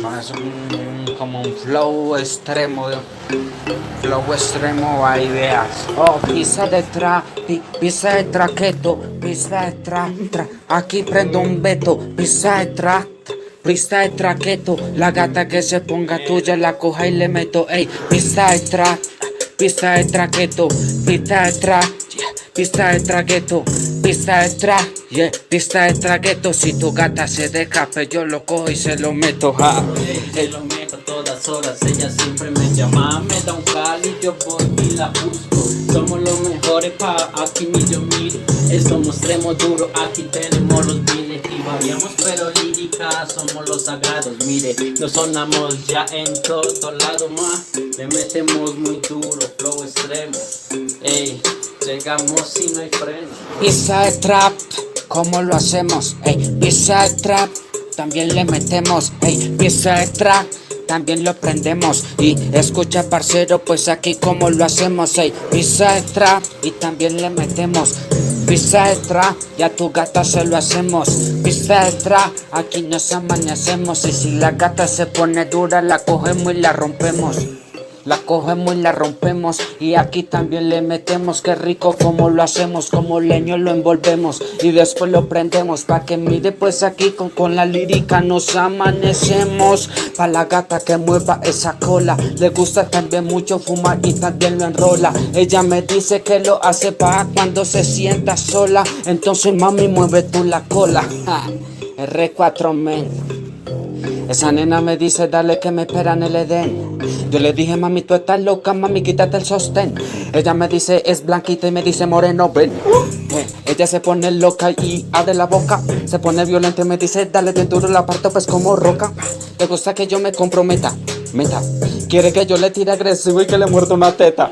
Más como un flow extremo, ahí veas. Oh, pisa detrás, pisa detrás, keto, pisa detrás, aquí prendo un veto, pisa detrás. Pista de traqueto, la gata que se ponga tuya la coja y le meto, ey, pista de traqueto, pista de tra, yeah, pista de traqueto, pista de tra, yeah, pista de traqueto. Si tu gata se descape, yo lo cojo y se lo meto, ja. Se lo meto a todas horas, ella siempre me llama, me da un cali, yo voy y la busco. Somos los mejores pa' aquí ni yo miro, somos extremos duros, aquí tenemos los miles y variamos pero lírica, somos los sagrados, mire, nos sonamos ya en todo lado más, le metemos muy duro, flow extremo, ey, llegamos y no hay freno. Pista de trap, ¿cómo lo hacemos? Ey, pista de trap, también le metemos, ey, pista de trap. También lo prendemos y escucha parcero, pues aquí como lo hacemos, ey, pisa de trap y también le metemos, pisa de trap y a tu gata se lo hacemos, pisa de trap, aquí nos amanecemos y si la gata se pone dura la cogemos y la rompemos. La cogemos y la rompemos y aquí también le metemos, qué rico como lo hacemos, como leño lo envolvemos y después lo prendemos pa' que mire pues aquí con la lírica nos amanecemos. Pa' la gata que mueva esa cola, le gusta también mucho fumar y también lo enrola. Ella me dice que lo hace pa' cuando se sienta sola, entonces mami mueve tú la cola, ja. R4 men. Esa nena me dice dale que me espera en el Edén. Yo le dije mami tú estás loca, mami quítate el sostén. Ella me dice es blanquita y me dice moreno ven. Ella se pone loca y abre la boca, se pone violenta y me dice dale de duro la parto pues como roca. Le gusta que yo me comprometa, meta. Quiere que yo le tire agresivo y que le muerda una teta.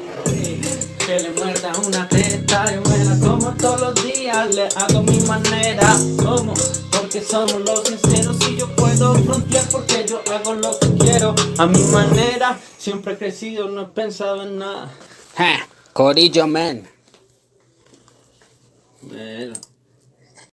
Que le muerda una teta y me la como todos los días, le hago mi manera, como porque somos los sinceros y yo puedo frontear porque yo hago lo que quiero a mi manera, siempre he crecido, no he pensado en nada. Corillo man. Bueno.